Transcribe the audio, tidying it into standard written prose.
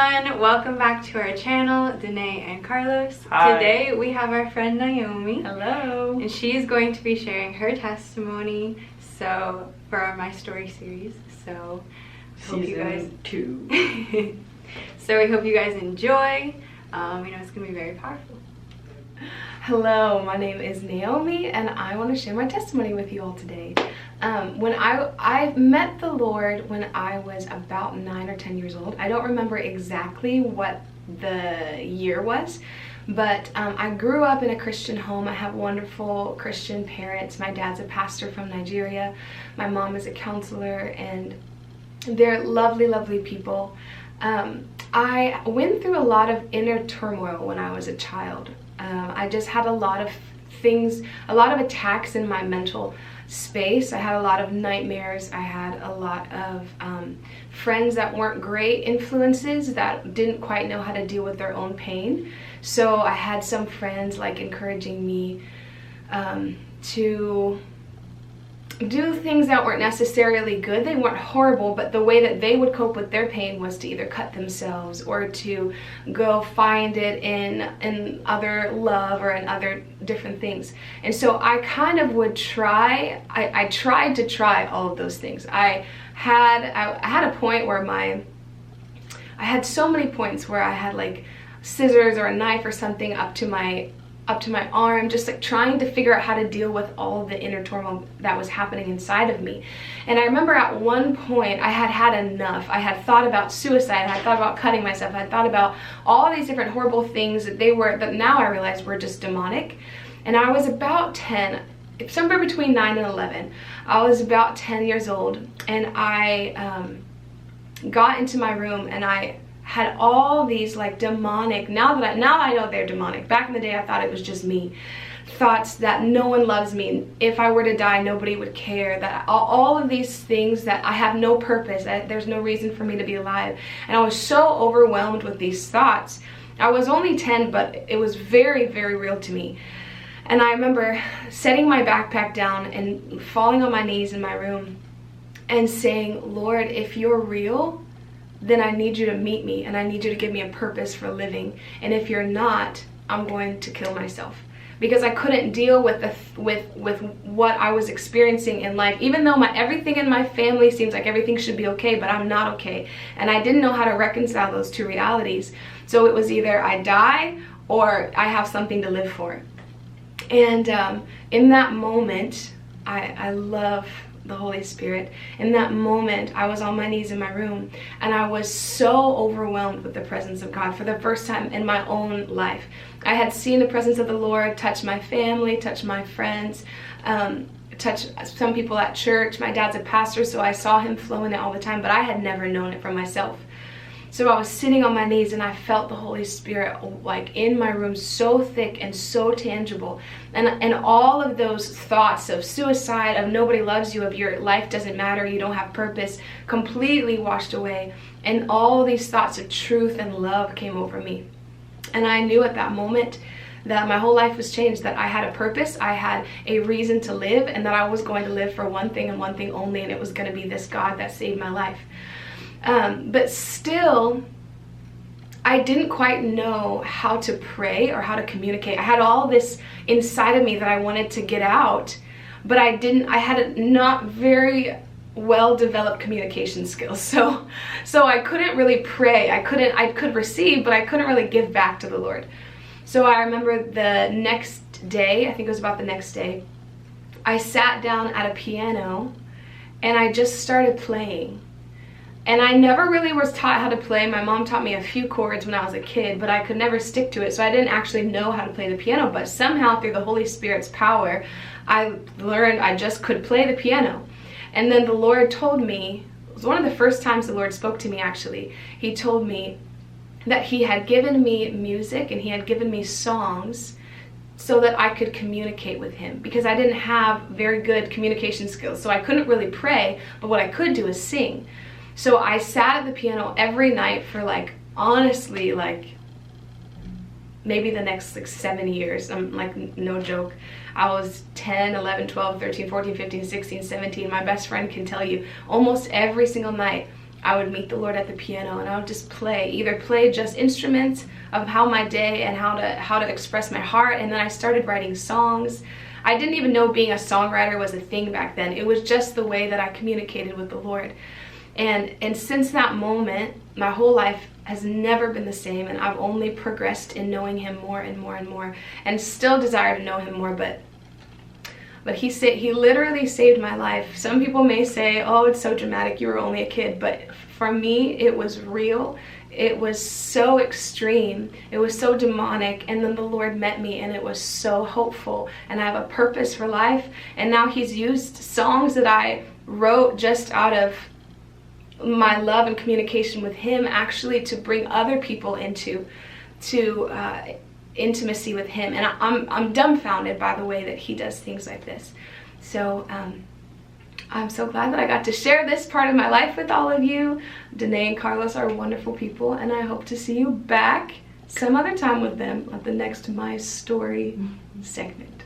everyone, welcome back to our channel, Dannae and Carlos. Hi. Today we have our friend Naomi. Hello. And she's going to be sharing her testimony for our My Story series. So hope you guys Season 2. So we hope you guys enjoy. It's gonna be very powerful. Hello, my name is Naomi and I want to share my testimony with you all today. When I met the Lord when I was about 9 or 10 years old. I don't remember exactly what the year was, but I grew up in a Christian home. I have wonderful Christian parents. My dad's a pastor from Nigeria. My mom is a counselor, and they're lovely, lovely people. I went through a lot of inner turmoil when I was a child. I just had a lot of things, a lot of attacks in my mental space. I had a lot of nightmares. I had a lot of friends that weren't great influences that didn't quite know how to deal with their own pain. So I had some friends like encouraging me to do things that weren't necessarily good. They weren't horrible, but the way that they would cope with their pain was to either cut themselves or to go find it in other love or in other different things. And so I kind of would try, I tried to try all of those things. I had a point where I had so many points where I had like scissors or a knife or something up to my arm, just like trying to figure out how to deal with all of the inner turmoil that was happening inside of me. And I remember at one point I had had enough. I had thought about suicide, I had thought about cutting myself, I had thought about all these different horrible things that now I realized were just demonic. And I was about 10, somewhere between 9 and 11. I was about 10 years old, and I got into my room and I had all these like demonic, now I know they're demonic. Back in the day I thought it was just me. Thoughts that no one loves me, if I were to die nobody would care, that all of these things, that I have no purpose, that there's no reason for me to be alive. And I was so overwhelmed with these thoughts. I was only 10, but it was very, very real to me. And I remember setting my backpack down and falling on my knees in my room and saying, Lord, if you're real, then I need you to meet me, and I need you to give me a purpose for living. And if you're not, I'm going to kill myself. Because I couldn't deal with what I was experiencing in life. Even though everything in my family seems like everything should be okay, but I'm not okay. And I didn't know how to reconcile those two realities. So it was either I die or I have something to live for. And in that moment, I love the Holy Spirit. In that moment, I was on my knees in my room, and I was so overwhelmed with the presence of God for the first time in my own life. I had seen the presence of the Lord touch my family, touch my friends, touch some people at church. My dad's a pastor, so I saw him flow in it all the time, but I had never known it for myself. So I was sitting on my knees and I felt the Holy Spirit like in my room, so thick and so tangible. And all of those thoughts of suicide, of nobody loves you, of your life doesn't matter, you don't have purpose, completely washed away. And all these thoughts of truth and love came over me. And I knew at that moment that my whole life was changed, that I had a purpose, I had a reason to live, and that I was going to live for one thing and one thing only, and it was going to be this God that saved my life. But still, I didn't quite know how to pray or how to communicate. I had all this inside of me that I wanted to get out, but I had a not very well developed communication skills. So I couldn't really pray. I could receive, but I couldn't really give back to the Lord. So I remember the next day, I think it was about the next day, I sat down at a piano and I just started playing. And I never really was taught how to play. My mom taught me a few chords when I was a kid, but I could never stick to it, so I didn't actually know how to play the piano. But somehow through the Holy Spirit's power, I learned I just could play the piano. And then the Lord told me, it was one of the first times the Lord spoke to me actually, He told me that He had given me music and He had given me songs so that I could communicate with Him, because I didn't have very good communication skills. So I couldn't really pray, but what I could do is sing. So I sat at the piano every night for honestly, maybe the next 7 years. I'm no joke. I was 10, 11, 12, 13, 14, 15, 16, 17. My best friend can tell you almost every single night I would meet the Lord at the piano, and I would just either play just instruments of how my day and how to express my heart. And then I started writing songs. I didn't even know being a songwriter was a thing back then. It was just the way that I communicated with the Lord. And since that moment, my whole life has never been the same, and I've only progressed in knowing him more and more and more, and still desire to know him more. But he literally saved my life. Some people may say, oh, it's so dramatic, you were only a kid. But for me, it was real. It was so extreme. It was so demonic. And then the Lord met me, and it was so hopeful. And I have a purpose for life. And now he's used songs that I wrote just out of my love and communication with him, actually to bring other people into intimacy with him. And I'm dumbfounded by the way that he does things like this. So I'm so glad that I got to share this part of my life with all of you. Dannae and Carlos are wonderful people, and I hope to see you back some other time with them at the next My Story segment.